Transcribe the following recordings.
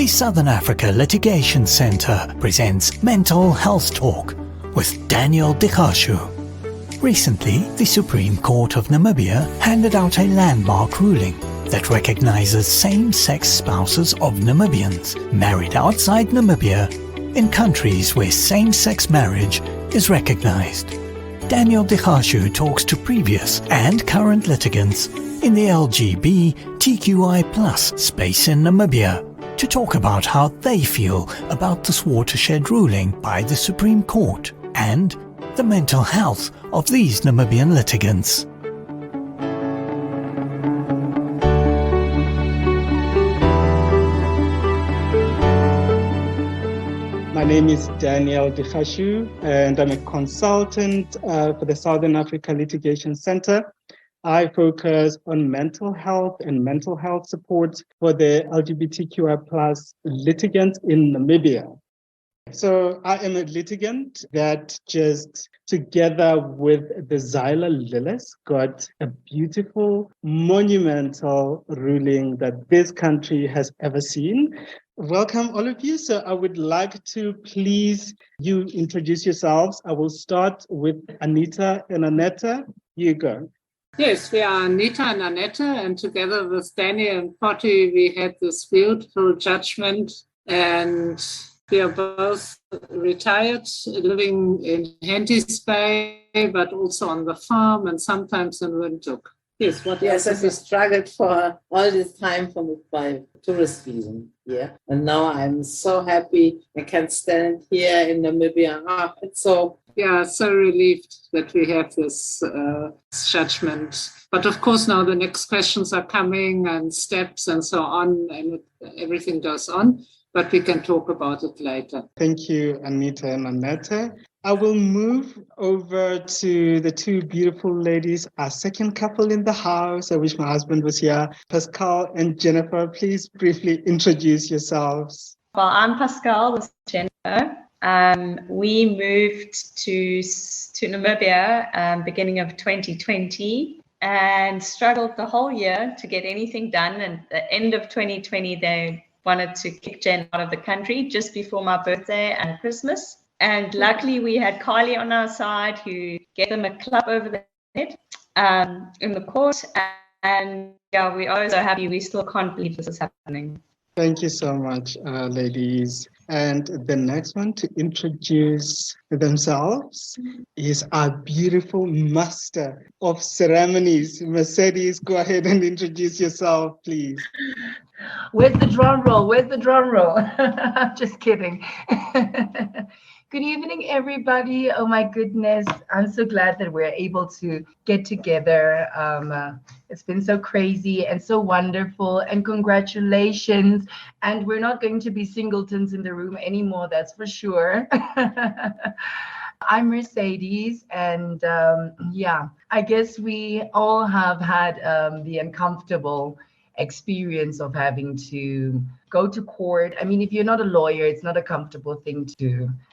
Southern Africa Litigation Centre presents Mental Health Talk with Daniel Digashu. Recently, the Supreme Court of Namibia handed out a landmark ruling that recognizes same-sex spouses of Namibians married outside Namibia in countries where same-sex marriage is recognized. Daniel Digashu talks to previous and current litigants in the LGBTQI+ space in Namibia to talk about how they feel about this watershed ruling by the Supreme Court and the mental health of these Namibian litigants. My name is Daniel Digashu, and I'm a consultant for the Southern Africa Litigation Centre. I focus on mental health and mental health support for the LGBTQI+ litigants in Namibia. So I am a litigant that just together with the Seiler-Lilles got a beautiful, monumental ruling that this country has ever seen. Welcome, all of you. So I would like to please you introduce yourselves. I will start with Anita and Anette. You go. Yes, we are Anita and Anette, and together with Danny and Potty, we had this beautiful judgment, and we are both retired, living in Henke's Bay, but also on the farm and sometimes in Windhoek. Yes, Yes, I struggled for all this time for my tourist visa. Yeah, and now I'm so happy I can stand here in Namibia. It's so. Yeah, so relieved that we have this judgment. But of course, now the next questions are coming and steps and so on, and everything goes on. But we can talk about it later. Thank you, Anita and Anette. I will move over to the two beautiful ladies, our second couple in the house. I wish my husband was here. Pascale and Jennifer, please briefly introduce yourselves. Well, I'm Pascale, this is Jennifer. We moved to Namibia beginning of 2020 and struggled the whole year to get anything done. And at the end of 2020, they wanted to kick Jen out of the country just before my birthday and Christmas. And luckily, we had Carly on our side who gave them a club over the head in the court. And yeah, we are so happy. We still can't believe this is happening. Thank you so much, ladies. And the next one to introduce themselves is our beautiful master of ceremonies. Mercedes, go ahead and introduce yourself, please. Where's the drum roll? Where's the drum roll? I'm just kidding. Good evening, everybody. Oh, my goodness. I'm so glad that we're able to get together. It's been so crazy and so wonderful. And congratulations. And we're not going to be singletons in the room anymore, that's for sure. I'm Mercedes. And I guess we all have had the uncomfortable experience of having to go to court. I mean, if you're not a lawyer, it's not a comfortable thing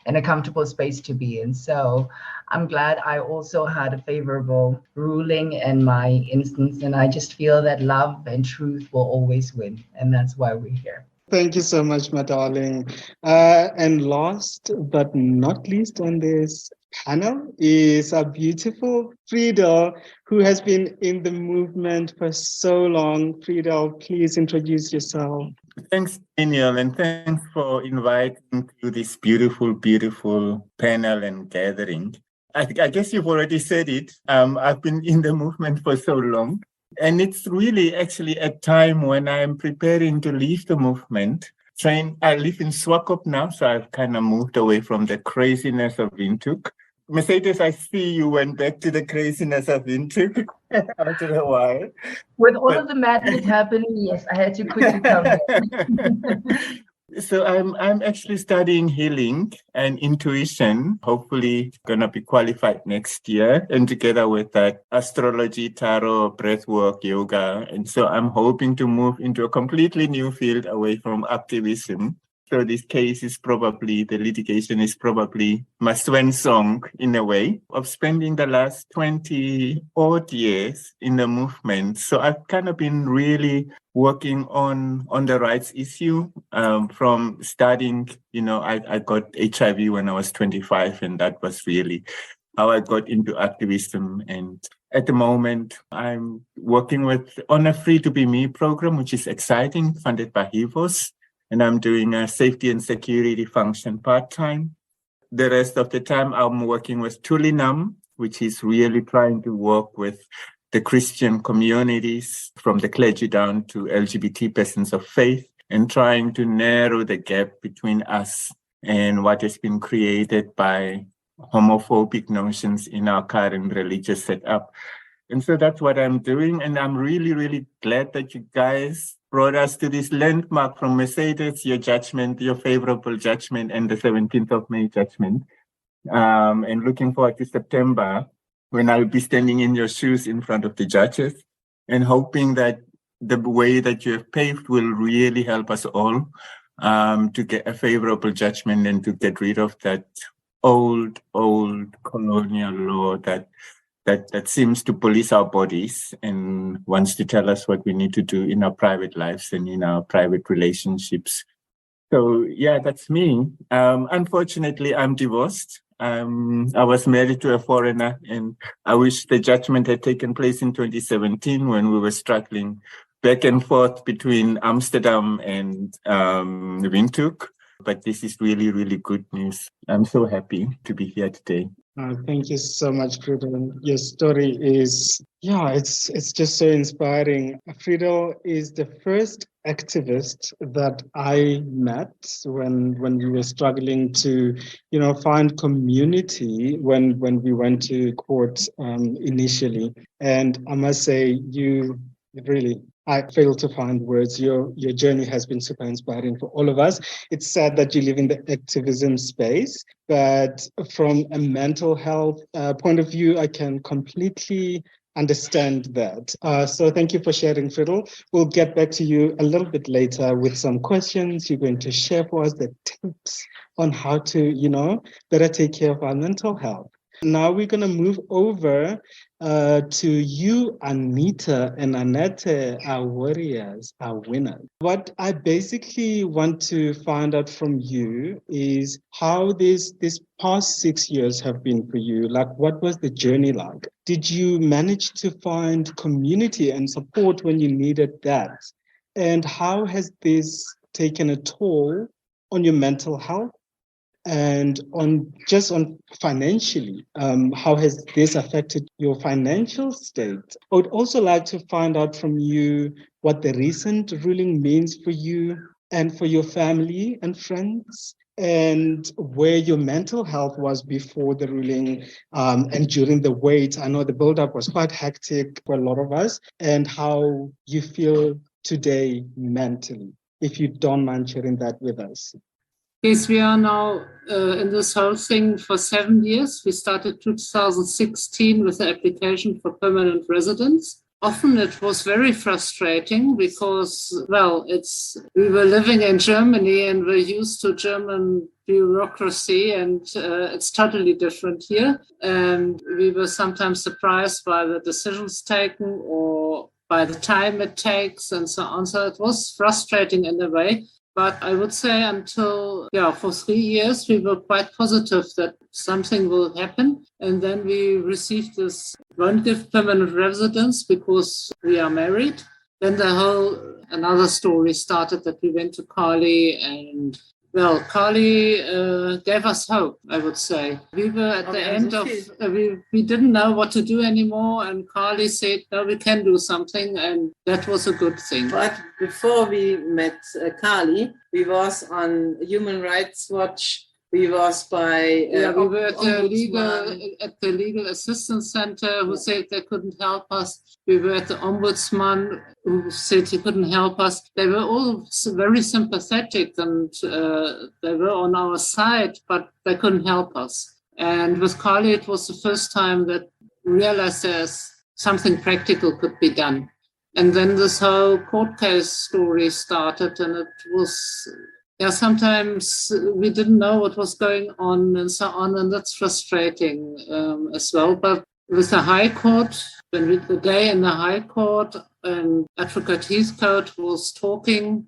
and a comfortable space to be in. So I'm glad I also had a favorable ruling in my instance. And I just feel that love and truth will always win. And that's why we're here. Thank you so much, my darling. And last but not least on this panel is our beautiful Friedel, who has been in the movement for so long. Friedel, please introduce yourself. Thanks, Daniel, and thanks for inviting to this beautiful, beautiful panel and gathering. I guess you've already said it. I've been in the movement for so long. And it's really actually a time when I'm preparing to leave the movement. I live in Swakop now, so I've kind of moved away from the craziness of Windhoek. Mercedes, I see you went back to the craziness of Windhoek after a while. With all of the madness happening, yes, I had to quickly come back. So I'm actually studying healing and intuition, hopefully going to be qualified next year, and together with that, astrology, tarot, breathwork, yoga. And so I'm hoping to move into a completely new field away from activism. So this case is probably, the litigation is probably my swan song in a way of spending the last 20 odd years in the movement. So I've kind of been really working on the rights issue from starting, I got HIV when I was 25, and that was really how I got into activism. And at the moment, I'm working on a Free to Be Me program, which is exciting, funded by HIVOS. And I'm doing a safety and security function part-time. The rest of the time, I'm working with Tulinam, which is really trying to work with the Christian communities from the clergy down to LGBT persons of faith, and trying to narrow the gap between us and what has been created by homophobic notions in our current religious setup. And so that's what I'm doing. And I'm really, really glad that you guys brought us to this landmark from Mercedes, your judgment, your favorable judgment, and the 17th of May judgment. And looking forward to September, when I'll be standing in your shoes in front of the judges, and hoping that the way that you have paved will really help us all to get a favorable judgment and to get rid of that old colonial law that seems to police our bodies and wants to tell us what we need to do in our private lives and in our private relationships. So yeah, that's me. Unfortunately, I'm divorced. I was married to a foreigner, and I wish the judgment had taken place in 2017 when we were struggling back and forth between Amsterdam and Windhoek. But this is really, really good news. I'm so happy to be here today. Thank you so much, Friedel. Your story is, it's just so inspiring. Friedel is the first activist that I met when we were struggling to, find community when we went to court initially. And I must say, I fail to find words. Your journey has been super inspiring for all of us. It's sad that you live in the activism space, but from a mental health point of view, I can completely understand that. So thank you for sharing, Friedel. We'll get back to you a little bit later with some questions. You're going to share for us the tips on how to, better take care of our mental health. Now we're going to move over to you, Anita and Anette, our warriors, our winners. What I basically want to find out from you is how this past 6 years have been for you. Like, what was the journey like? Did you manage to find community and support when you needed that? And how has this taken a toll on your mental health? And on financially, how has this affected your financial state? I would also like to find out from you what the recent ruling means for you and for your family and friends, and where your mental health was before the ruling and during the wait. I know the build-up was quite hectic for a lot of us, and how you feel today mentally, if you don't mind sharing that with us. Yes, we are now in this whole thing for 7 years. We started 2016 with the application for permanent residence. Often it was very frustrating because, we were living in Germany and we're used to German bureaucracy, and it's totally different here. And we were sometimes surprised by the decisions taken or by the time it takes and so on. So it was frustrating in a way. But I would say until, for 3 years, we were quite positive that something will happen. And then we received this won't give permanent residence because we are married. Then another story started that we went to Carly, and Carly gave us hope, I would say. We were at the end of, we didn't know what to do anymore, and Carly said, no, we can do something, and that was a good thing. But before we met Carly, we was on Human Rights Watch. We was by we were at the Legal Assistance Center who said they couldn't help us. We were at the Ombudsman who said he couldn't help us. They were all very sympathetic, and they were on our side, but they couldn't help us. And with Carly, it was the first time that we realized there's something practical could be done. And then this whole court case story started, and it was Yeah, sometimes we didn't know what was going on and so on, and that's frustrating as well. But with the High Court, the day in the High Court, and Advocate Heathcote was talking,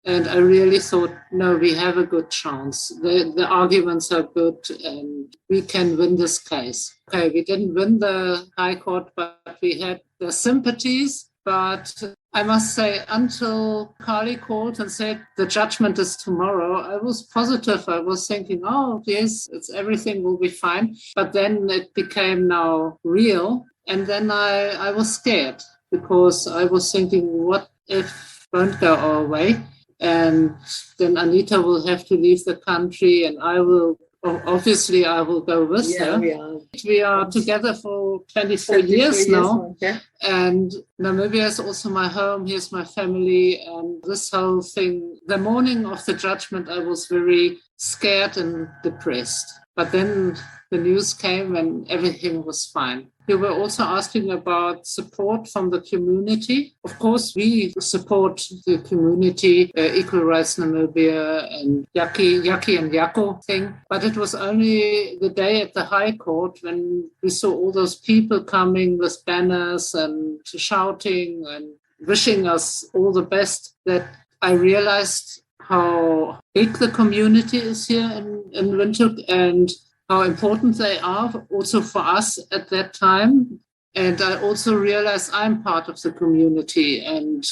and I really thought, no, we have a good chance. The arguments are good, and we can win this case. Okay, we didn't win the High Court, but we had the sympathies. But I must say, until Carly called and said the judgment is tomorrow, I was positive. I was thinking, oh, yes, everything will be fine. But then it became now real. And then I was scared because I was thinking, what if it won't go our way? And then Anita will have to leave the country, and I will go with her. We are together for 24 years now. Okay. And Namibia is also my home. Here's my family. And this whole thing, the morning of the judgment, I was very scared and depressed. But then the news came and everything was fine. You were also asking about support from the community. Of course, we support the community, Equal Rights Namibia and Yaki and Yako thing. But it was only the day at the High Court when we saw all those people coming with banners and shouting and wishing us all the best that I realized how big the community is here in Windhoek and how important they are also for us at that time. And I also realized I'm part of the community, and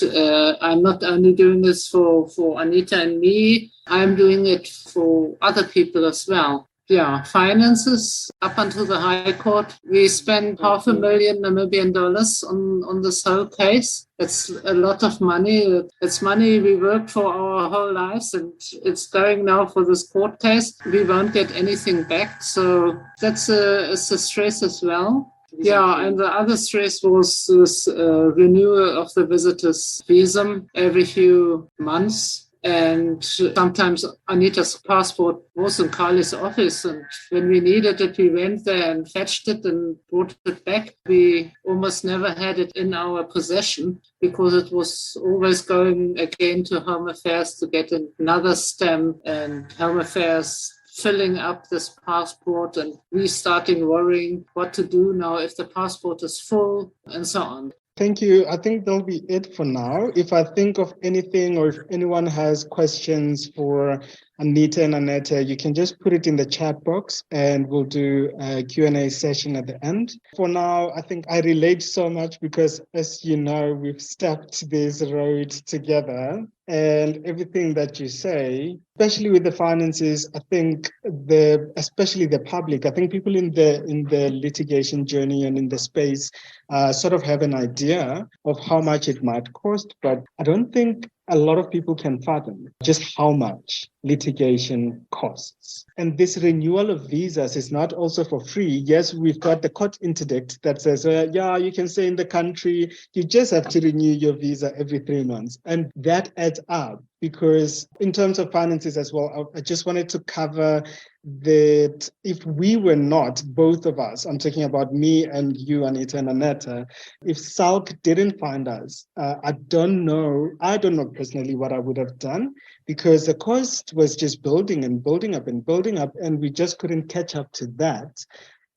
I'm not only doing this for Anita and me, I'm doing it for other people as well. Yeah, finances up until the High Court, we spent $500,000 Namibian on this whole case. It's a lot of money. It's money we worked for our whole lives, and it's going now for this court case. We won't get anything back, so that's a stress as well. Yeah, and the other stress was this renewal of the visitor's visa every few months. And sometimes Anita's passport was in Carly's office, and when we needed it, we went there and fetched it and brought it back. We almost never had it in our possession because it was always going again to Home Affairs to get another stamp, and Home Affairs filling up this passport and we starting worrying what to do now if the passport is full and so on. Thank you. I think that'll be it for now. If I think of anything or if anyone has questions for Anita and Anette, you can just put it in the chat box and we'll do a Q&A session at the end. For now, I think I relate so much because, as you know, we've stepped this road together, and everything that you say, especially with the finances, I think especially the public, I think people in the litigation journey and in the space sort of have an idea of how much it might cost, but I don't think a lot of people can fathom just how much litigation costs. And this renewal of visas is not also for free. Yes, we've got the court interdict that says, yeah, you can stay in the country. You just have to renew your visa every 3 months. And that adds up because in terms of finances as well, I just wanted to cover that if we were not, both of us, I'm talking about me and you, Anita and Anette, if SALC didn't find us, I don't know personally what I would have done because the cost was just building and building up and building up, and we just couldn't catch up to that.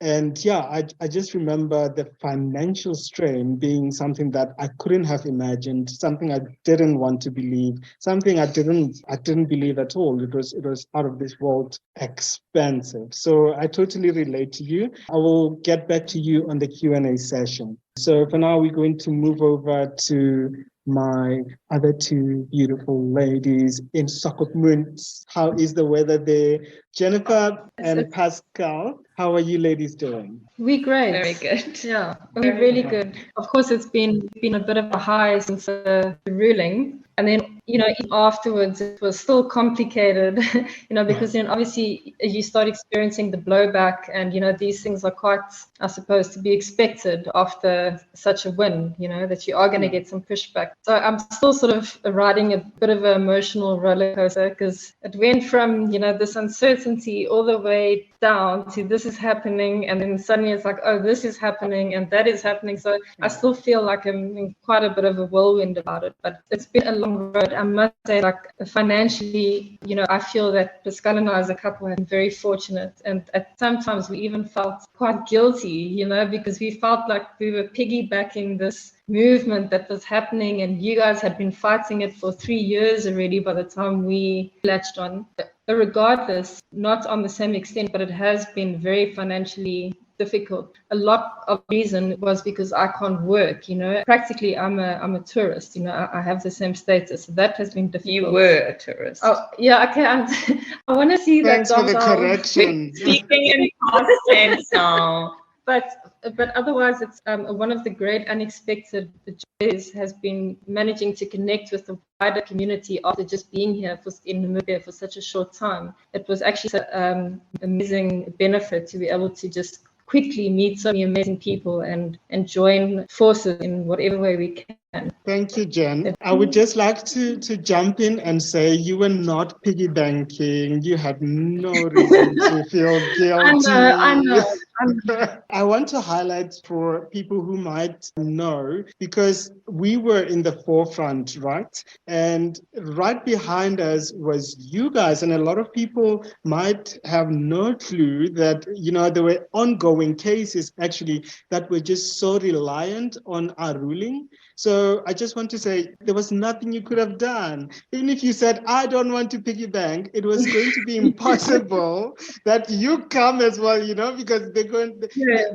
And yeah, I just remember the financial strain being something that I couldn't have imagined, something I didn't want to believe, something I didn't believe at all. It was out of this world expensive. So I totally relate to you. I will get back to you on the Q&A session. So for now, we're going to move over to my other two beautiful ladies in Sokopmund. How is the weather there? Jennifer and Pascale, how are you ladies doing? We're great. Very good. Yeah, we're really good. Of course, it's been a bit of a high since the ruling. And then, even afterwards, it was still complicated, because obviously you start experiencing the blowback and, these things are quite, I suppose, to be expected after such a win, that you are going to get some pushback. So I'm still sort of riding a bit of an emotional roller coaster, because it went from, this uncertainty all the way down to this is happening, and then suddenly it's like, oh, this is happening and that is happening. So I still feel like I'm in quite a bit of a whirlwind about it, but it's been a long road. I must say, like, financially, I feel that Pascale and I as a couple have been very fortunate, and at sometimes we even felt quite guilty, because we felt like we were piggybacking this movement that was happening, and you guys had been fighting it for 3 years already by the time we latched on. But regardless, not on the same extent, but it has been very financially difficult. A lot of reason was because I can't work, Practically, I'm a tourist, I have the same status. So that has been difficult. You were a tourist. Oh, yeah, okay. I want to see Thanks that. for the correction. Speaking in past tense now. But otherwise, it's one of the great unexpected joys has been managing to connect with the wider community after just being here in Namibia for such a short time. It was actually an amazing benefit to be able to just quickly meet so many amazing people and join forces in whatever way we can. Thank you, Jen. I would just like to jump in and say you were not piggy banking. You had no reason to feel guilty. I know. I want to highlight for people who might know, because we were in the forefront, right? And right behind us was you guys. And a lot of people might have no clue that, there were ongoing cases actually that were just so reliant on our ruling. So I just want to say there was nothing you could have done. Even if you said, I don't want to piggy bank, it was going to be impossible that you come as well, because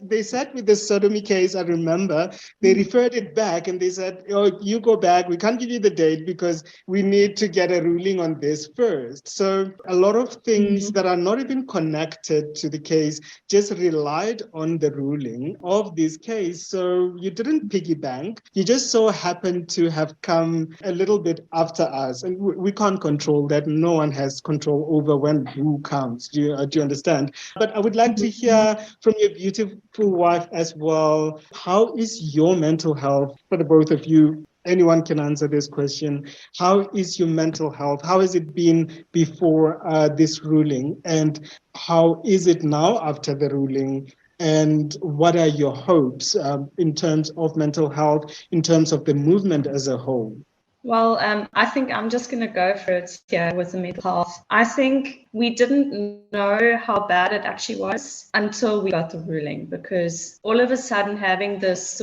they sat with the sodomy case. I remember they referred it back and they said, oh, you go back. We can't give you the date because we need to get a ruling on this first. So a lot of things that are not even connected to the case just relied on the ruling of this case. So you didn't piggy bank. You just so happened to have come a little bit after us, and we can't control that. No one has control over when who comes. Do you understand? But I would like to hear from your beautiful wife as well. How is your mental health for the both of you? Anyone can answer this question. How is your mental health? How has it been before this ruling? And how is it now after the ruling? And what are your hopes in terms of mental health, in terms of the movement as a whole? Well, I think I'm just going to go for it here with the mental health. I think we didn't know how bad it actually was until we got the ruling, because all of a sudden having this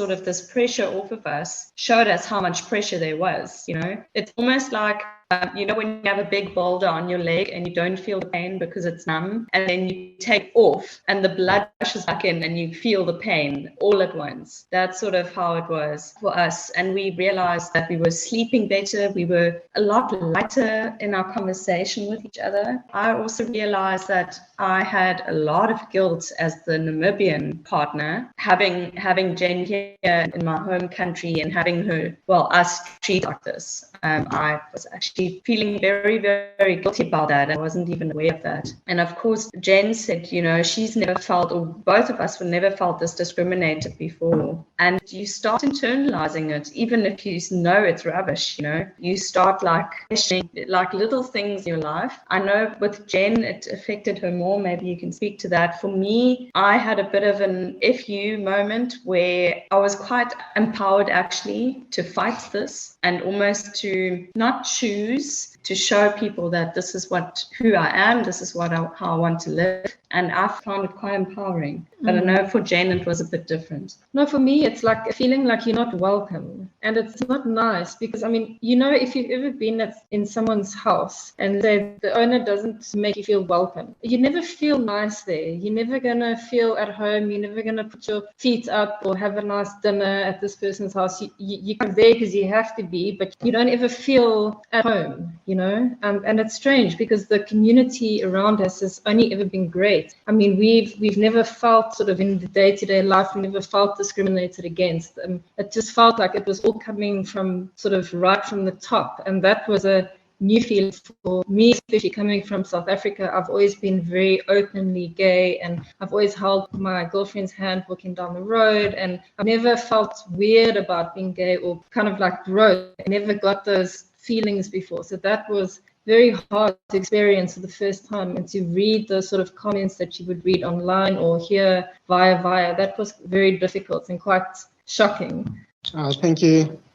pressure off of us showed us how much pressure there was. It's almost like, when you have a big boulder on your leg and you don't feel the pain because it's numb, and then you take off and the blood rushes back in and you feel the pain all at once. That's sort of how it was for us. And we realized that we were sleeping better. We were a lot lighter in our conversation with each other. I also realized that I had a lot of guilt as the Namibian partner, having Jen here in my home country and having us treat like this. I was actually feeling very, very guilty about that. I wasn't even aware of that. And of course, Jen said, she's never felt, or both of us never felt this discriminated before. And you start internalizing it, even if you know it's rubbish, you start questioning little things in your life. I know with Jen, it affected her more. Maybe you can speak to that. For me, I had a bit of an FU moment where I was quite empowered actually to fight this and almost to not choose to show people that this is who I am, this is how I want to live. And I found it quite empowering. But I know for Jane, it was a bit different. No, for me, it's like feeling like you're not welcome. And it's not nice because, if you've ever been in someone's house and the owner doesn't make you feel welcome, you never feel nice there. You're never going to feel at home. You're never going to put your feet up or have a nice dinner at this person's house. You come there because you have to be, but you don't ever feel at home, and it's strange because the community around us has only ever been great. We've never felt sort of in the day-to-day life, we never felt discriminated against. It just felt like it was all coming from sort of right from the top. And that was a new feeling for me, especially coming from South Africa. I've always been very openly gay, and I've always held my girlfriend's hand walking down the road, and I've never felt weird about being gay or kind of like gross. I never got those feelings before. So that was very hard to experience for the first time, and to read the sort of comments that you would read online or hear via. That was very difficult and quite shocking.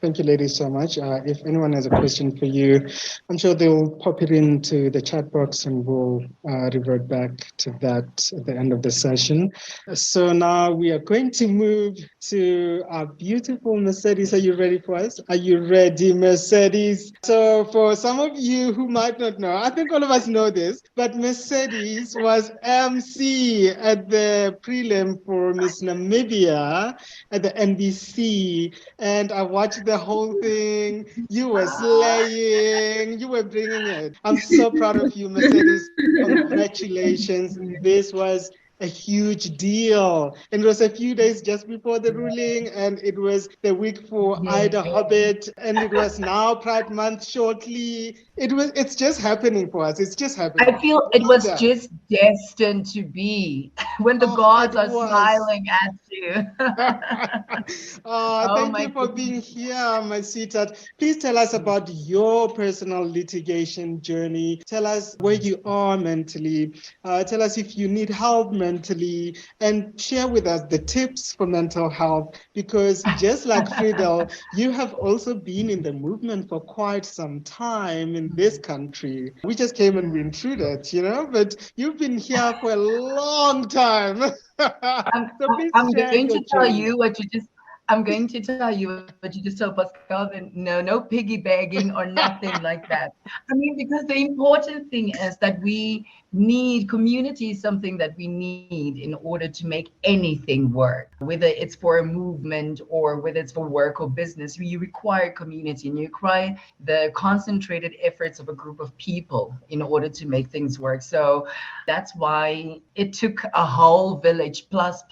Thank you, ladies, so much. If anyone has a question for you, I'm sure they'll pop it into the chat box, and we'll revert back to that at the end of the session. So now we are going to move to our beautiful Mercedes. Are you ready for us? Are you ready, Mercedes? So for some of you who might not know, I think all of us know this, but Mercedes was MC at the prelim for Miss Namibia at the NBC. And I watched the whole thing. You were slaying. You were bringing it. I'm so proud of you, Mercedes. Congratulations. This was a huge deal. And it was a few days just before the ruling, and it was the week for Ida Hobbit, and it was now Pride Month shortly. It's just happening for us. It's just happening. I feel it was just destined to be when the gods are smiling at you. Thank you for being here, my sweetheart. Please tell us about your personal litigation journey. Tell us where you are mentally. Tell us if you need help mentally, and share with us the tips for mental health, because just like Friedel, you have also been in the movement for quite some time in this country. We just came and we intruded, but you've been here for a long time. I'm going to tell you what you just told Pascale. No piggybagging or nothing like that. I mean, because the important thing is that we need community, is something that we need in order to make anything work, whether it's for a movement or whether it's for work or business. You require community, and you require the concentrated efforts of a group of people in order to make things work. So that's why it took a whole village plus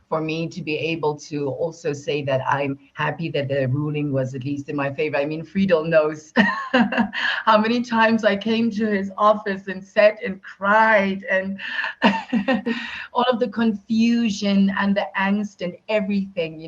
for me to be able to also say that I'm happy that the ruling was at least in my favor. I mean, Friedel knows how many times I came to his office and sat and cried, and all of the confusion and the angst and everything,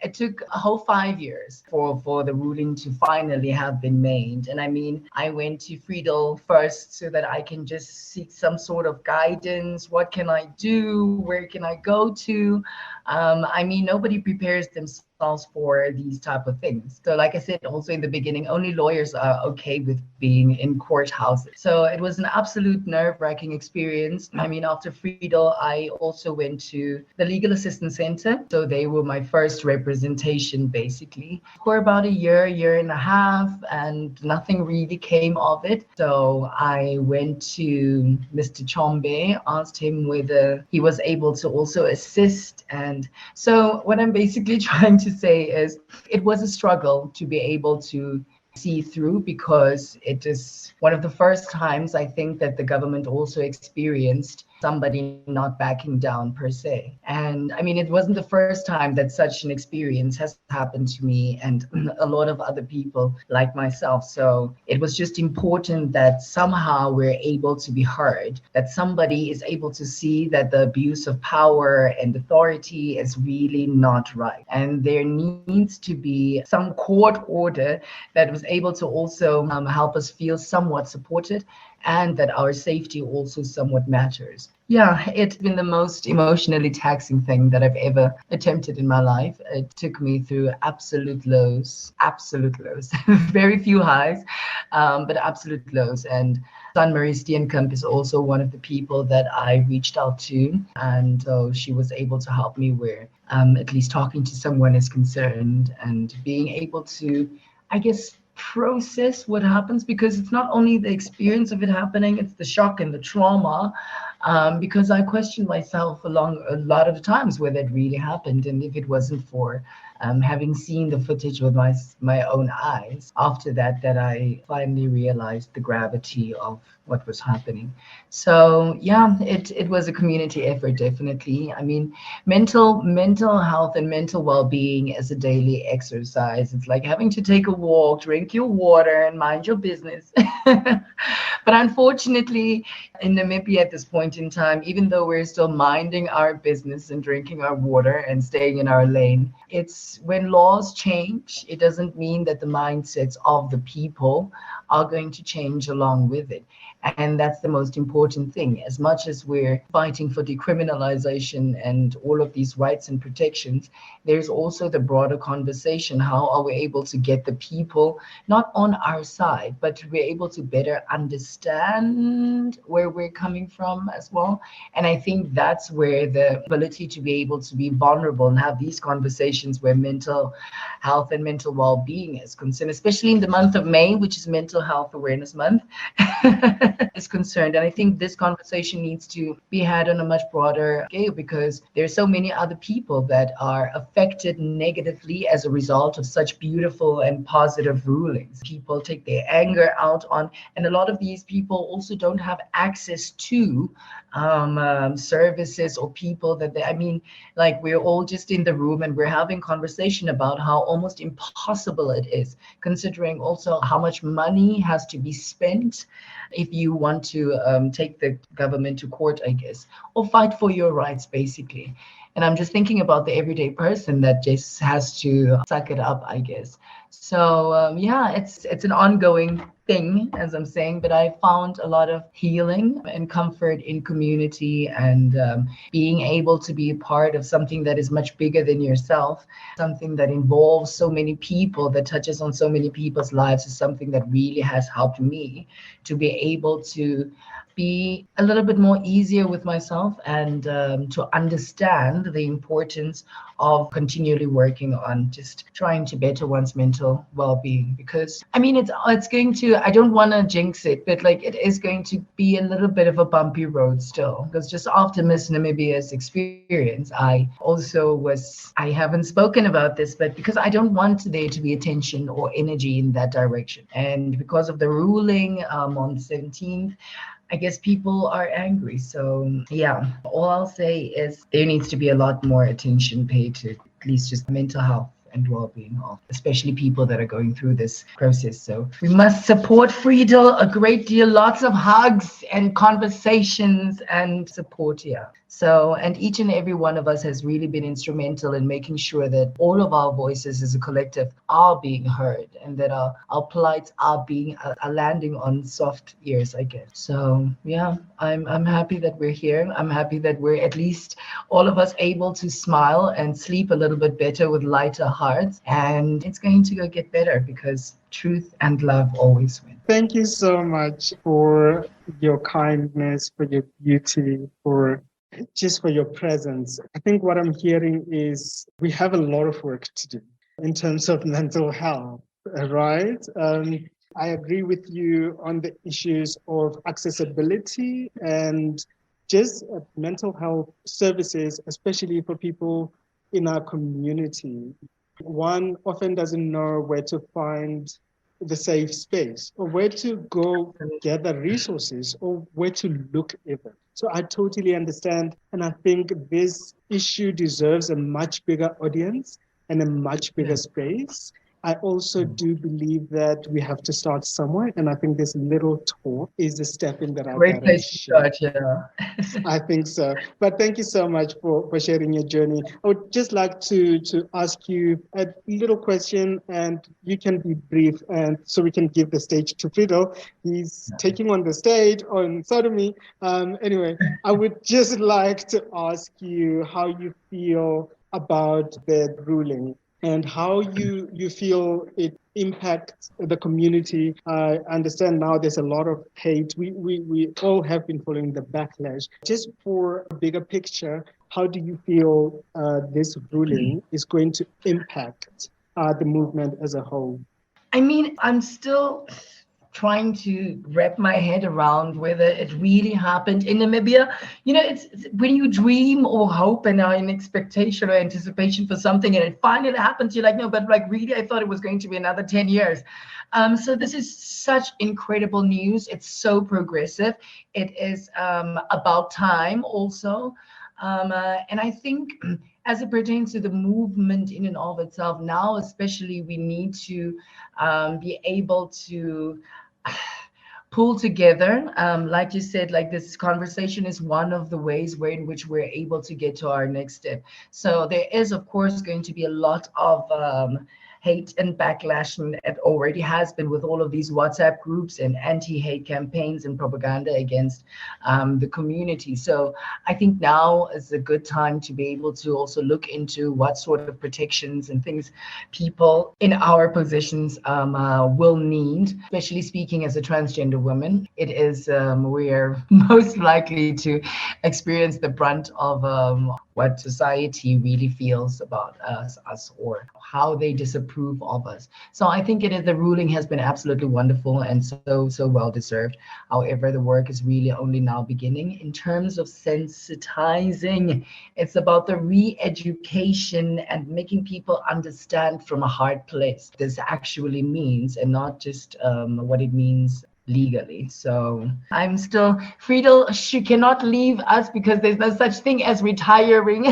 it took a whole 5 years for the ruling to finally have been made. And I mean, I went to Friedel first so that I can just seek some sort of guidance. What can I do? Where can I go to? I mean, nobody prepares themselves for these type of things. So like I said, also in the beginning, only lawyers are okay with being in courthouses. So it was an absolute nerve-wracking experience. I mean, after Friedel, I also went to the Legal Assistance Center. So they were my first representation, basically, for about a year and a half, and nothing really came of it. So I went to Mr. Chombe, asked him whether he was able to also assist. And so what I'm basically trying to say is it was a struggle to be able to see through, because it is one of the first times I think that the government also experienced somebody not backing down per se. And I mean, it wasn't the first time that such an experience has happened to me and a lot of other people like myself. So it was just important that somehow we're able to be heard, that somebody is able to see that the abuse of power and authority is really not right. And there needs to be some court order that was able to also help us feel somewhat supported, and that our safety also somewhat matters. Yeah, it's been the most emotionally taxing thing that I've ever attempted in my life. It took me through absolute lows, very few highs, but absolute lows. And Marie Steenkamp is also one of the people that I reached out to. And so she was able to help me where at least talking to someone is concerned, and being able to, I guess, process what happens, because it's not only the experience of it happening, it's the shock and the trauma, because I questioned myself along a lot of times whether it really happened, and if it wasn't for having seen the footage with my own eyes, after that I finally realized the gravity of what was happening. So yeah, it was a community effort, definitely. I mean, mental health and mental well-being is a daily exercise. It's like having to take a walk, drink your water, and mind your business. But unfortunately, in Namibia at this point in time, even though we're still minding our business and drinking our water and staying in our lane, it's when laws change, it doesn't mean that the mindsets of the people are going to change along with it. And that's the most important thing. As much as we're fighting for decriminalization and all of these rights and protections, there's also the broader conversation. How are we able to get the people not on our side, but to be able to better understand where we're coming from as well? And I think that's where the ability to be able to be vulnerable and have these conversations where mental health and mental well-being is concerned, especially in the month of May, which is Mental Health Awareness Month, is concerned. And I think this conversation needs to be had on a much broader scale, because there's so many other people that are affected negatively as a result of such beautiful and positive rulings. People take their anger out on, and a lot of these people also don't have access to services or people that they, I mean, like, we're all just in the room and we're having conversation about how almost impossible it is, considering also how much money has to be spent if you want to take the government to court, I guess, or fight for your rights, basically. And I'm just thinking about the everyday person that just has to suck it up, I guess. So yeah, it's an ongoing thing, as I'm saying, but I found a lot of healing and comfort in community, and being able to be a part of something that is much bigger than yourself, something that involves so many people, that touches on so many people's lives, is something that really has helped me to be able to be a little bit more easier with myself, and to understand the importance of continually working on just trying to better one's mental well-being. Because I mean, it's going to, I don't want to jinx it, but like, it is going to be a little bit of a bumpy road still, because just after Miss Namibia's experience, I haven't spoken about this, but because I don't want there to be attention or energy in that direction, and because of the ruling on the 17th, I guess people are angry. So yeah, all I'll say is there needs to be a lot more attention paid to at least just mental health and well-being of especially people that are going through this process. So we must support Friedel a great deal, lots of hugs and conversations and support here. So, and each and every one of us has really been instrumental in making sure that all of our voices as a collective are being heard, and that our plights are landing on soft ears, I guess. So yeah, I'm happy that we're here. I'm happy that we're at least all of us able to smile and sleep a little bit better with lighter hearts, and it's going to go get better, because truth and love always win. Thank you so much for your kindness, for your beauty, for your presence. I think what I'm hearing is we have a lot of work to do in terms of mental health, right? I agree with you on the issues of accessibility and just mental health services, especially for people in our community. One often doesn't know where to find the safe space, or where to go gather resources, or where to look even. So I totally understand. And I think this issue deserves a much bigger audience and a much bigger space. I also do believe that we have to start somewhere. And I think this little talk is a step in the right Great place to direction. start, yeah. I think so. But thank you so much for sharing your journey. I would just like to ask you a little question, and you can be brief, and so we can give the stage to Friedel. He's taking on the stage on sodomy. Anyway, I would just like to ask you how you feel about the ruling, and how you feel it impacts the community. I understand now there's a lot of hate. We all have been following the backlash. Just for a bigger picture, how do you feel this ruling is going to impact the movement as a whole? I mean, I'm still trying to wrap my head around whether it really happened in Namibia. It's when you dream or hope and are in expectation or anticipation for something and it finally happens, you're like, no, but like really, I thought it was going to be another 10 years. So this is such incredible news. It's so progressive. It is about time also. And I think as it pertains to the movement in and of itself, now especially we need to be able to pull together. Like you said, like this conversation is one of the ways in which we're able to get to our next step. So there is, of course, going to be a lot of hate and backlash, and it already has been with all of these WhatsApp groups and anti-hate campaigns and propaganda against the community. So I think now is a good time to be able to also look into what sort of protections and things people in our positions will need, especially speaking as a transgender woman. It is we're most likely to experience the brunt of what society really feels about us or how they disapprove of us. So I think the ruling has been absolutely wonderful and so well deserved. However, the work is really only now beginning. In terms of sensitizing, it's about the re-education and making people understand from a hard place this actually means and not just what it means legally. So I'm still, Friedel, she cannot leave us because there's no such thing as retiring.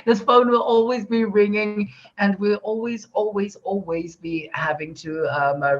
This phone will always be ringing and we'll always be having to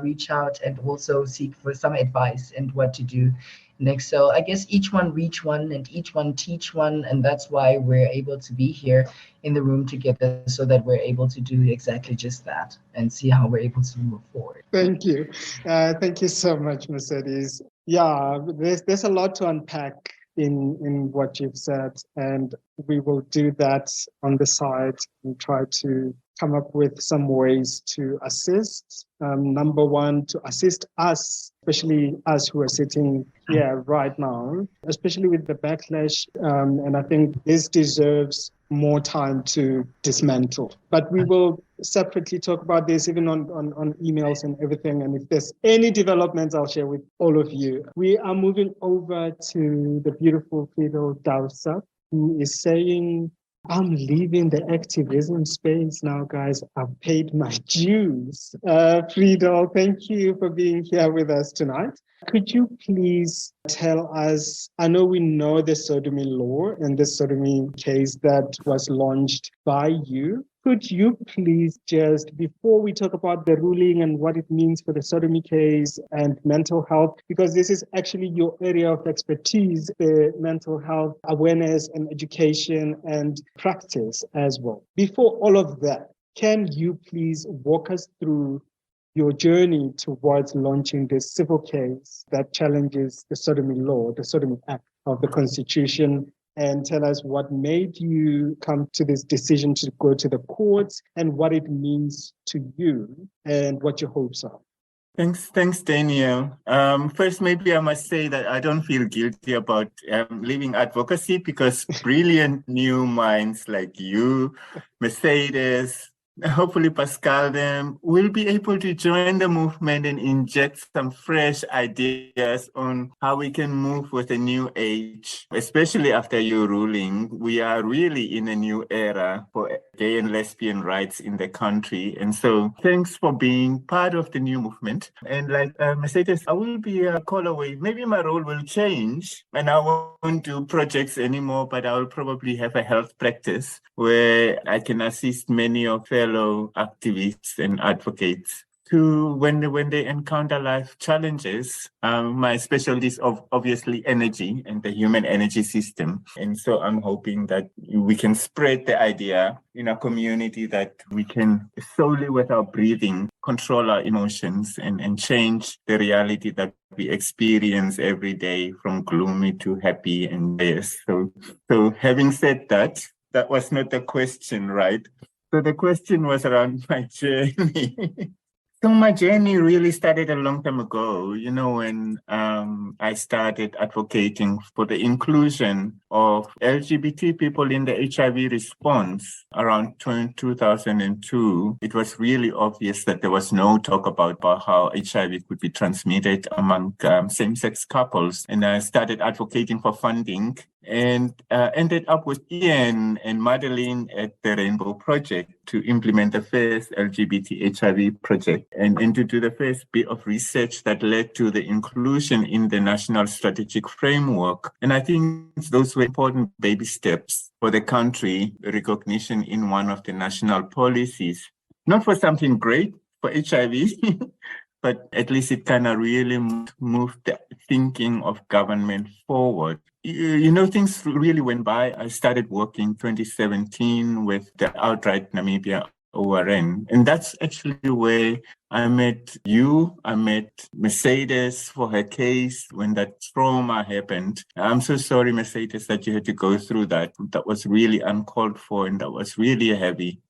reach out and also seek for some advice and what to do next. So I guess each one reach one and each one teach one. And that's why we're able to be here in the room together so that we're able to do exactly just that and see how we're able to move forward. Thank you. Thank you so much, Mercedes. Yeah, there's a lot to unpack in what you've said, and we will do that on the side and try to come up with some ways to assist. Number one, to assist us, especially us who are sitting here right now, especially with the backlash. And I think this deserves more time to dismantle. But we will separately talk about this, even on emails and everything. And if there's any developments, I'll share with all of you. We are moving over to the beautiful Friedel Dausab, who is saying, I'm leaving the activism space now, guys. I've paid my dues. Friedel, thank you for being here with us tonight. Could you please tell us, I know we know the sodomy law and the sodomy case that was launched by you. Could you please just, before we talk about the ruling and what it means for the sodomy case and mental health, because this is actually your area of expertise, the mental health awareness and education and practice as well. Before all of that, can you please walk us through your journey towards launching this civil case that challenges the sodomy law, the sodomy act of the Constitution, and tell us what made you come to this decision to go to the courts and what it means to you and what your hopes are. Thanks, Daniel. First, maybe I must say that I don't feel guilty about leaving advocacy because brilliant new minds like you, Mercedes, hopefully Pascale, them will be able to join the movement and inject some fresh ideas on how we can move with a new age, especially after your ruling. We are really in a new era for gay and lesbian rights in the country. And so thanks for being part of the new movement. And like Mercedes, I will be a call away. Maybe my role will change and I won't do projects anymore, but I will probably have a health practice where I can assist many of fellow activists and advocates to when they encounter life challenges. My specialty is obviously energy and the human energy system. And so I'm hoping that we can spread the idea in a community that we can solely with our breathing control our emotions and change the reality that we experience every day from gloomy to happy and joyous. So having said that, that was not the question, right? So the question was around my journey. So my journey really started a long time ago, when I started advocating for the inclusion of LGBT people in the HIV response around 2002, it was really obvious that there was no talk about how HIV could be transmitted among same-sex couples. And I started advocating for funding and ended up with Ian and Madeline at the Rainbow Project to implement the first LGBT HIV project and to do the first bit of research that led to the inclusion in the National Strategic Framework. And I think those were important baby steps for the country, recognition in one of the national policies. Not for something great for HIV, but at least it kind of really moved the thinking of government forward. You know, things really went by. I started working 2017 with the Outright Namibia ORN. And that's actually where I met you. I met Mercedes for her case when that trauma happened. I'm so sorry, Mercedes, that you had to go through that. That was really uncalled for, and that was really a heavy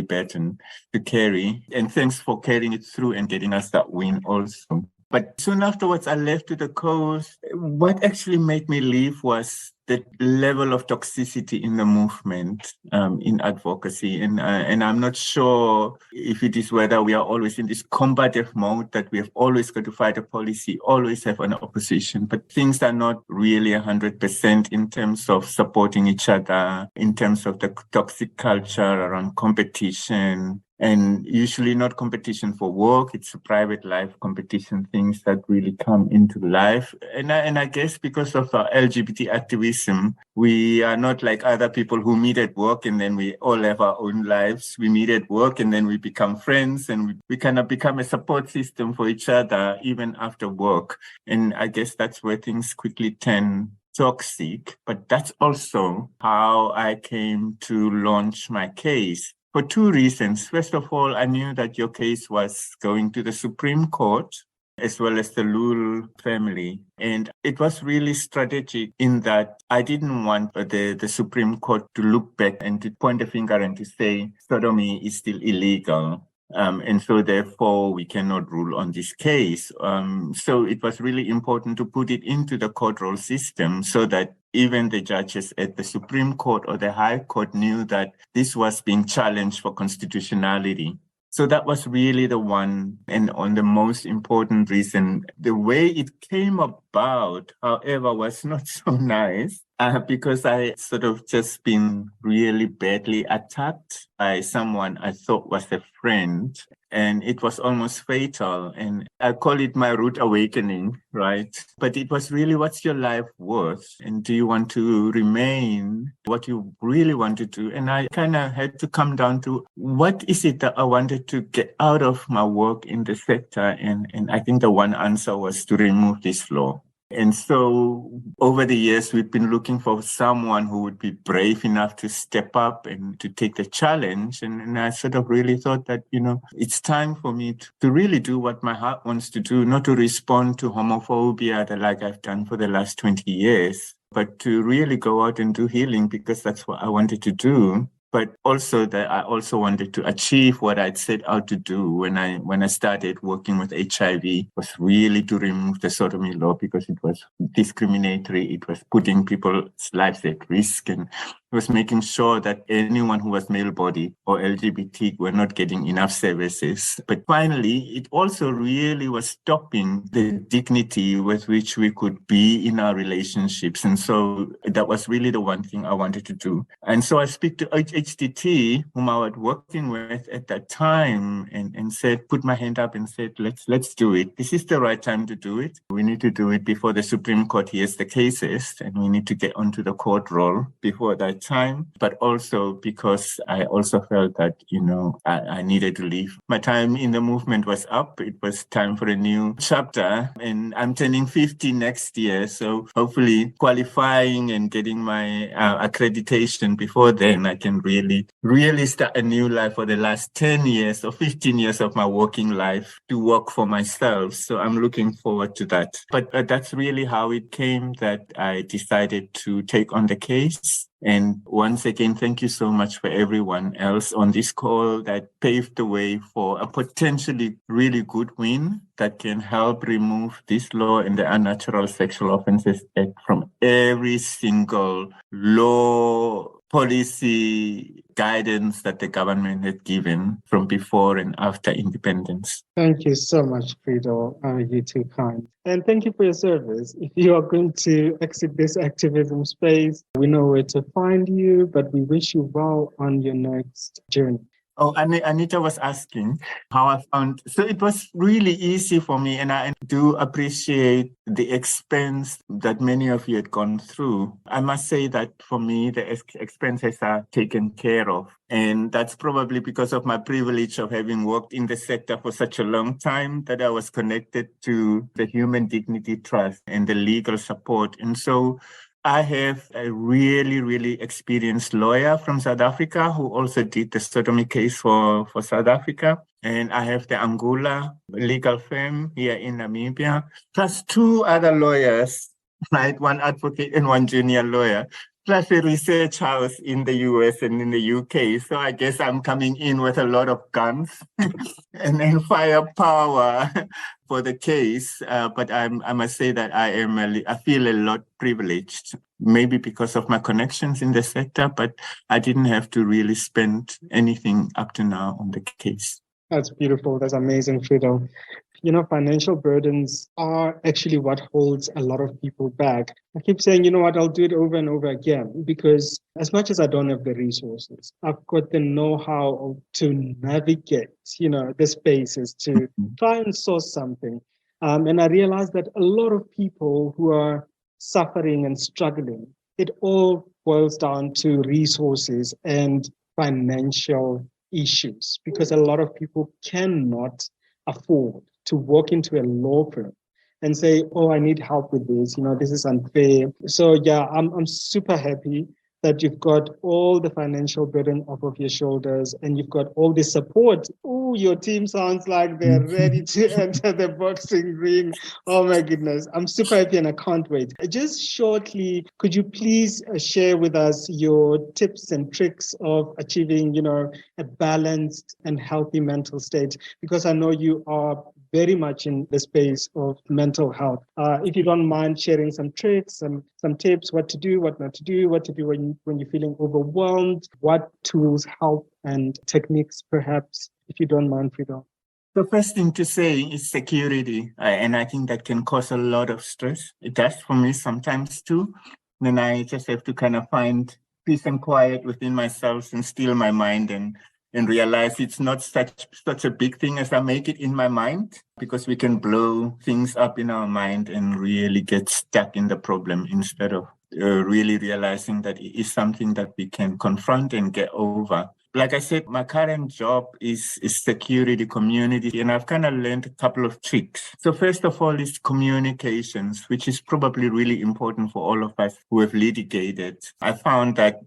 burden to carry. And thanks for carrying it through and getting us that win also. But soon afterwards, I left to the coast. What actually made me leave was the level of toxicity in the movement, in advocacy. And I'm not sure if it is whether we are always in this combative mode that we have always got to fight a policy, always have an opposition, but things are not really 100% in terms of supporting each other, in terms of the toxic culture around competition. And usually not competition for work, it's a private life competition, things that really come into life. And I guess because of our LGBT activism, we are not like other people who meet at work and then we all have our own lives. We meet at work and then we become friends and we kind of become a support system for each other even after work. And I guess that's where things quickly turn toxic. But that's also how I came to launch my case. For two reasons. First of all, I knew that your case was going to the Supreme Court as well as the Lul family. And it was really strategic in that I didn't want the Supreme Court to look back and to point a finger and to say sodomy is still illegal. And so therefore we cannot rule on this case. So it was really important to put it into the court roll system so that even the judges at the Supreme Court or the High Court knew that this was being challenged for constitutionality. So that was really the one and on the most important reason. The way it came about, however, was not so nice because I sort of just been really badly attacked by someone I thought was a friend. And it was almost fatal. And I call it my rude awakening, right? But it was really, what's your life worth? And do you want to remain what you really want to do? And I kind of had to come down to what is it that I wanted to get out of my work in the sector? And I think the one answer was to remove this law. And so over the years, we've been looking for someone who would be brave enough to step up and to take the challenge. And I sort of really thought that, you know, it's time for me to really do what my heart wants to do, not to respond to homophobia like I've done for the last 20 years, but to really go out and do healing because that's what I wanted to do. But also that I also wanted to achieve what I'd set out to do when I started working with HIV was really to remove the sodomy law because it was discriminatory. It was putting people's lives at risk and it was making sure that anyone who was male-bodied or LGBT were not getting enough services. But finally, it also really was stopping the dignity with which we could be in our relationships. And so that was really the one thing I wanted to do. And so I speak to HDT, whom I was working with at that time, and said, put my hand up and said, let's do it. This is the right time to do it. We need to do it before the Supreme Court hears the cases, and we need to get onto the court roll before that time, but also because I also felt that, you know, I needed to leave. My time in the movement was up. It was time for a new chapter, and I'm turning 50 next year. So hopefully qualifying and getting my accreditation before then, I can really start a new life for the last 10 years or 15 years of my working life to work for myself. So I'm looking forward to that. But that's really how it came that I decided to take on the case. And once again, thank you so much for everyone else on this call that paved the way for a potentially really good win that can help remove this law and the Unnatural Sexual Offences Act from every single law, policy, guidance that the government had given from before and after independence. Thank you so much, Friedel. You're too kind. And thank you for your service. If you are going to exit this activism space, we know where to find you, but we wish you well on your next journey. Oh, Anita was asking how I found. So it was really easy for me, and I do appreciate the expense that many of you had gone through. I must say that for me, the expenses are taken care of. And that's probably because of my privilege of having worked in the sector for such a long time, that I was connected to the Human Dignity Trust and the legal support. And so I have a really, really experienced lawyer from South Africa who also did the sodomy case for South Africa. And I have the Angola legal firm here in Namibia, plus 2 other lawyers, right? 1 advocate and 1 junior lawyer, plus a research house in the US and in the UK. So I guess I'm coming in with a lot of guns and then firepower for the case. But I must say that I feel a lot privileged, maybe because of my connections in the sector, but I didn't have to really spend anything up to now on the case. That's beautiful. That's amazing, Friedel. You know, financial burdens are actually what holds a lot of people back. I keep saying, you know what, I'll do it over and over again, because as much as I don't have the resources, I've got the know-how to navigate, the spaces to try and source something. And I realized that a lot of people who are suffering and struggling, it all boils down to resources and financial issues, because a lot of people cannot afford to walk into a law firm and say, oh, I need help with this, this is unfair. So yeah, I'm super happy that you've got all the financial burden off of your shoulders and you've got all the support. Oh, your team sounds like they're ready to enter the boxing ring. Oh my goodness, I'm super happy and I can't wait. Just shortly, could you please share with us your tips and tricks of achieving, a balanced and healthy mental state? Because I know you are very much in the space of mental health. If you don't mind sharing some tricks, some tips, what to do, what not to do, what to do when you're feeling overwhelmed, what tools help and techniques, perhaps, if you don't mind, Friedel. The first thing to say is security. And I think that can cause a lot of stress. It does for me sometimes too. Then I just have to kind of find peace and quiet within myself and still my mind and realize it's not such a big thing as I make it in my mind, because we can blow things up in our mind and really get stuck in the problem instead of really realizing that it is something that we can confront and get over. Like I said, my current job is security community, and I've kind of learned a couple of tricks. So first of all is communications, which is probably really important for all of us who have litigated. I found that,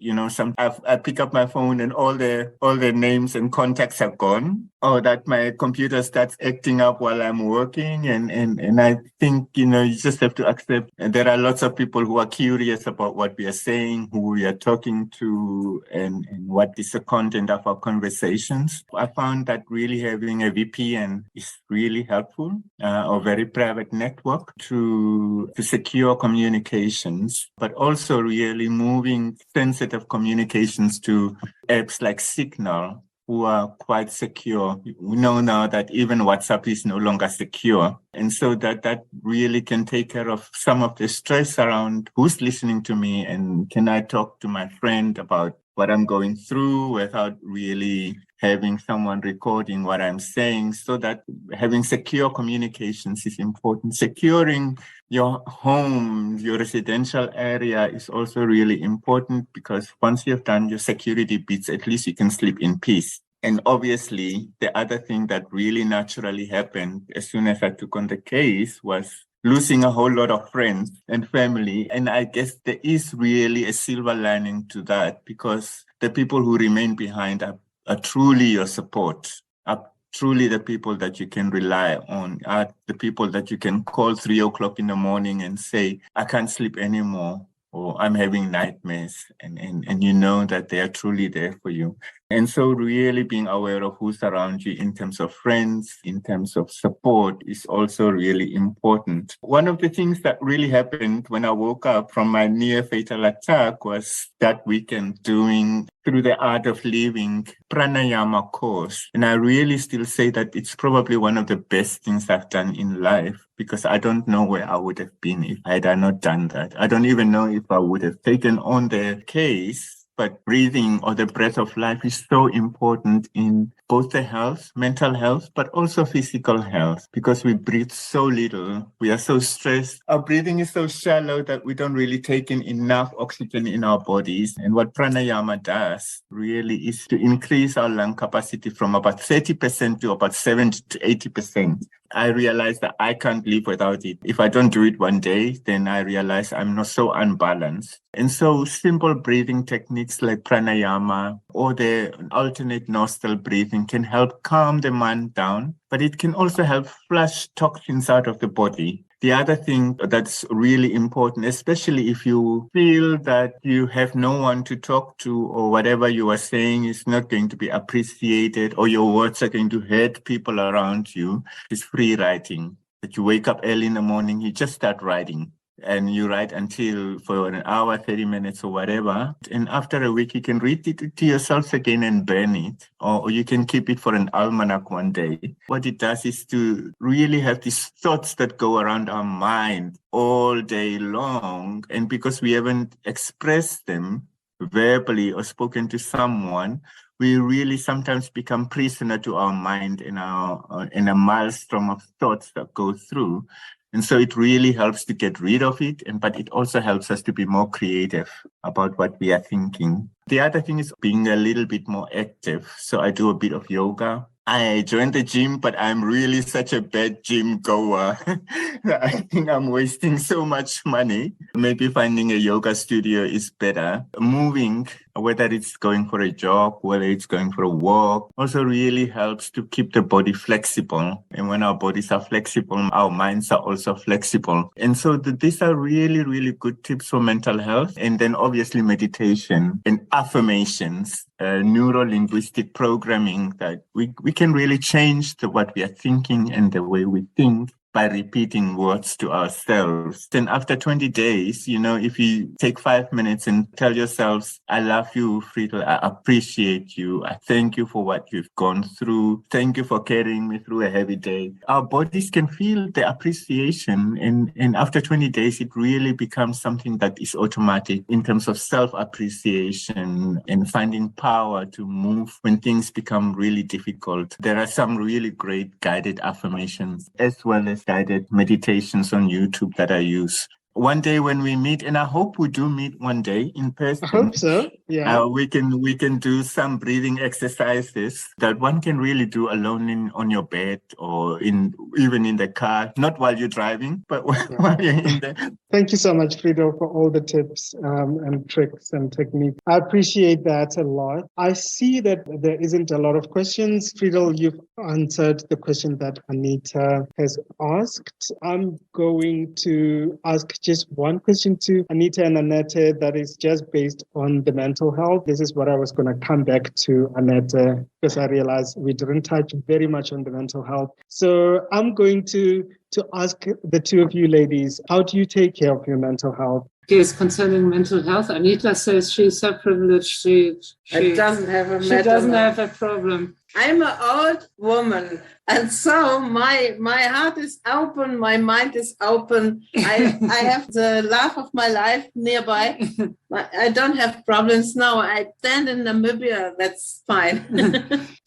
I pick up my phone and all the names and contacts are gone, or that my computer starts acting up while I'm working. And I think, you just have to accept there are lots of people who are curious about what we are saying, who we are talking to, and what is the content of our conversations. I found that really having a VPN is really helpful, or very private network to secure communications, but also really moving sensitive communications to apps like Signal, who are quite secure. We know now that even WhatsApp is no longer secure. And so that really can take care of some of the stress around who's listening to me and can I talk to my friend about what I'm going through without really having someone recording what I'm saying. So that having secure communications is important. Securing your home, your residential area is also really important, because once you've done your security bits, at least you can sleep in peace. And obviously, the other thing that really naturally happened as soon as I took on the case was losing a whole lot of friends and family. And I guess there is really a silver lining to that, because the people who remain behind are truly your support, are truly the people that you can rely on, are the people that you can call 3 o'clock in the morning and say, I can't sleep anymore. or I'm having nightmares, and you know that they are truly there for you. And so really being aware of who's around you in terms of friends, in terms of support is also really important. One of the things that really happened when I woke up from my near fatal attack was that weekend doing through the art of living pranayama course. And I really still say that it's probably one of the best things I've done in life, because I don't know where I would have been if I had not done that. I don't even know if I would have taken on the case. But breathing, or the breath of life, is so important in both the health, mental health, but also physical health, because we breathe so little. We are so stressed. Our breathing is so shallow that we don't really take in enough oxygen in our bodies. And what pranayama does really is to increase our lung capacity from about 30% to about 70 to 80%. I realize that I can't live without it. If I don't do it one day, then I realize I'm not so unbalanced. And so simple breathing techniques like pranayama or the alternate nostril breathing can help calm the mind down, but it can also help flush toxins out of the body. The other thing that's really important, especially if you feel that you have no one to talk to, or whatever you are saying is not going to be appreciated, or your words are going to hurt people around you, is free writing. That you wake up early in the morning, you just start writing. And you write until for an hour, 30 minutes or whatever. And after a week, you can read it to yourself again and burn it. Or you can keep it for an almanac one day. What it does is to really have these thoughts that go around our mind all day long. And because we haven't expressed them verbally or spoken to someone, we really sometimes become prisoner to our mind in a maelstrom of thoughts that go through. And so it really helps to get rid of it, but it also helps us to be more creative about what we are thinking. The other thing is being a little bit more active. So I do a bit of yoga. I joined the gym, but I'm really such a bad gym goer. I think I'm wasting so much money. Maybe finding a yoga studio is better. Moving, whether it's going for a jog, whether it's going for a walk, also really helps to keep the body flexible. And when our bodies are flexible, our minds are also flexible. And so these are really, really good tips for mental health. And then obviously meditation and affirmations, neuro-linguistic programming, that we can really change what we are thinking and the way we think by repeating words to ourselves. Then after 20 days, if you take 5 minutes and tell yourselves, I love you, Friedel, I appreciate you, I thank you for what you've gone through, thank you for carrying me through a heavy day. Our bodies can feel the appreciation, and after 20 days, it really becomes something that is automatic in terms of self-appreciation and finding power to move when things become really difficult. There are some really great guided affirmations as well as guided meditations on YouTube that I use. One day when we meet, and I hope we do meet one day in person. I hope so. Yeah. We can do some breathing exercises that one can really do alone on your bed or even in the car, not while you're driving, but while you're in there. Thank you so much, Friedel, for all the tips and tricks and techniques. I appreciate that a lot. I see that there isn't a lot of questions. Friedel, you've answered the question that Anita has asked. I'm going to ask just one question to Anita and Anette that is just based on the mental health. This is what I was going to come back to, Anette, because I realized we didn't touch very much on the mental health. So I'm going to ask the two of you ladies, how do you take care of your mental health? Yes, concerning mental health, Anita says she's so privileged. She doesn't have a problem. I'm an old woman, and so my heart is open, my mind is open. I have the love of my life nearby. I don't have problems now. I stand in Namibia. That's fine.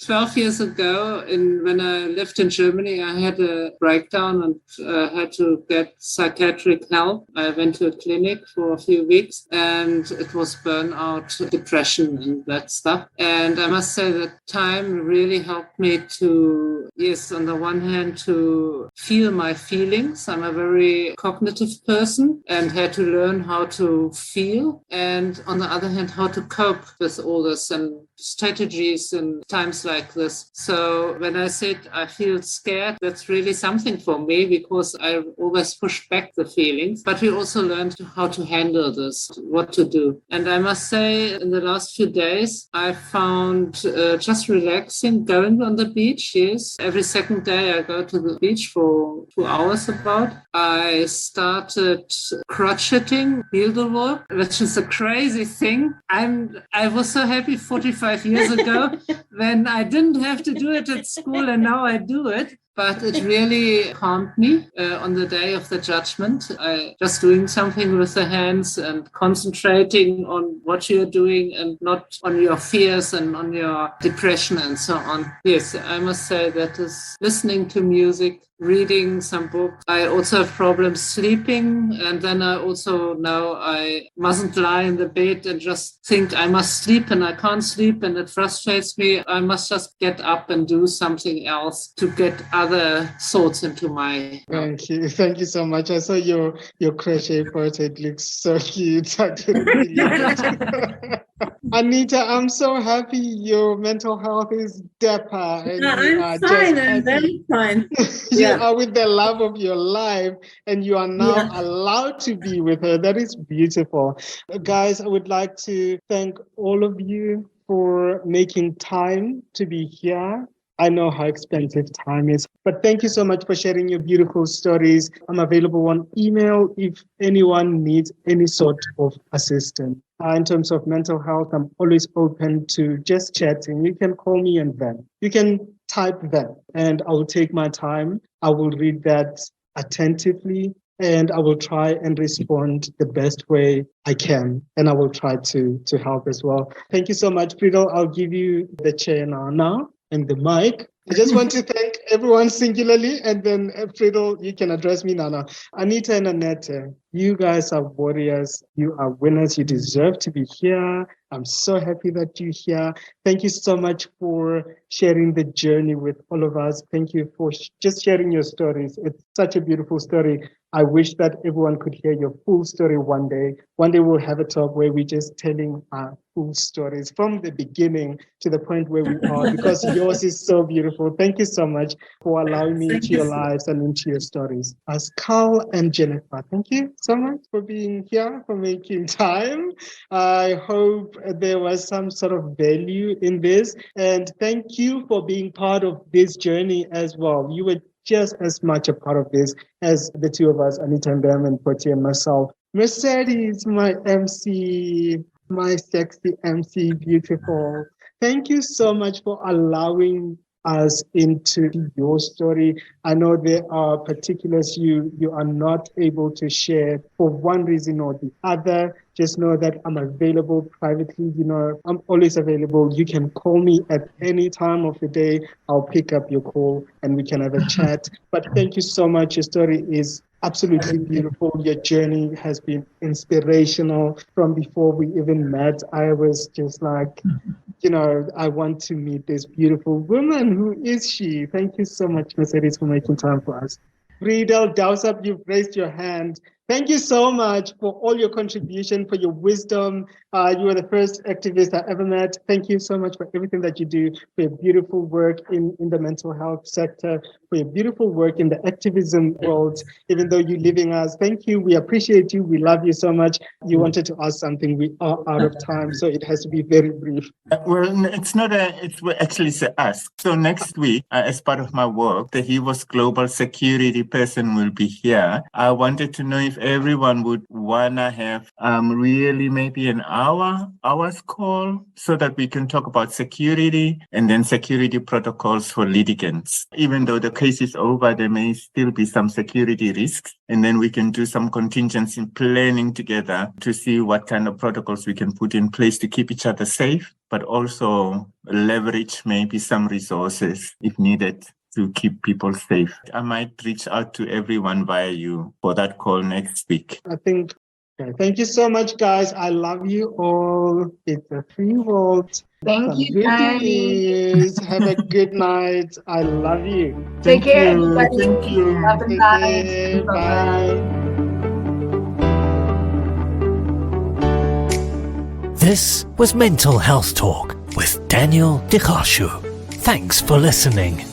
12 years ago, when I lived in Germany, I had a breakdown and had to get psychiatric help. I went to a clinic for a few weeks, and it was burnout, depression, and that stuff. And I must say that time really helped me to, yes, on the one hand, to feel my feelings. I'm a very cognitive person and had to learn how to feel. And on the other hand, how to cope with all this and strategies in times like this. So when I said I feel scared, that's really something for me because I always push back the feelings. But we also learned how to handle this, what to do. And I must say, in the last few days, I found just relaxing, going on the beach, yes. Every second day I go to the beach for 2 hours about. I started crocheting, needlework, which is a crazy thing. I was so happy 45 years ago when I didn't have to do it at school, and now I do it. But it really calmed me on the day of the judgment. Just doing something with the hands and concentrating on what you're doing and not on your fears and on your depression and so on. Yes, I must say that is listening to music, reading some books. I also have problems sleeping. And then I also know I mustn't lie in the bed and just think I must sleep and I can't sleep and it frustrates me. I must just get up and do something else to get other thoughts into my... Thank you. Thank you so much. I saw your crochet part. It looks so cute. I didn't really Anita, I'm so happy your mental health is dapper. And I'm fine. I'm very fine. You are with the love of your life and you are now allowed to be with her. That is beautiful. Guys, I would like to thank all of you for making time to be here. I know how expensive time is, but thank you so much for sharing your beautiful stories. I'm available on email if anyone needs any sort of assistance. In terms of mental health, I'm always open to just chatting. You can call me and then. You can type then, and I will take my time. I will read that attentively, and I will try and respond the best way I can, and I will try to help as well. Thank you so much, Friedel. I'll give you the chair now. And the mic. I just want to thank everyone singularly, and then Friedel, you can address me now. Anita and Anette, you guys are warriors. You are winners. You deserve to be here. I'm so happy that you're here. Thank you so much for sharing the journey with all of us. Thank you for just sharing your stories. It's such a beautiful story. I wish that everyone could hear your full story one day. One day we'll have a talk where we're just telling our full stories from the beginning to the point where we are, because yours is so beautiful. Thank you so much for allowing me into your lives and into your stories. Pascale and Jennifer, thank you so much for being here, for making time. I hope there was some sort of value in this. And thank you for being part of this journey as well. You were just as much a part of this as the two of us, Anita and them, and Toit and myself. Mercedes, my MC, my sexy MC, beautiful. Thank you so much for allowing us into your story. I know there are particulars you are not able to share for one reason or the other. Just know that I'm available privately. I'm always available. You can call me at any time of the day. I'll pick up your call and we can have a chat. But thank you so much. Your story is absolutely beautiful. Your journey has been inspirational. From before we even met, I was just like, I want to meet this beautiful woman. Who is she? Thank you so much, Mercedes, for making time for us. Friedel Dausab, you've raised your hand. Thank you so much for all your contribution, for your wisdom. You were the first activist I ever met. Thank you so much for everything that you do, for your beautiful work in the mental health sector, for your beautiful work in the activism world, even though you're leaving us. Thank you. We appreciate you. We love you so much. You wanted to ask something. We are out of time, so it has to be very brief. Well, it's actually a ask. So next week, as part of my work, the HEVOS Global Security person will be here. I wanted to know if everyone would wanna have really maybe an hour's call so that we can talk about security and then security protocols for litigants. Even though the case is over, there may still be some security risks, and then we can do some contingency planning together to see what kind of protocols we can put in place to keep each other safe, but also leverage maybe some resources if needed to keep people safe. I might reach out to everyone via you for that call next week. Thank you so much, guys. I love you all. It's a free world. Thank you, guys. Have a good night. I love you. Take care, everybody. Thank you. Have a night. Bye. This was Mental Health Talk, with Daniel Digashu. Thanks for listening.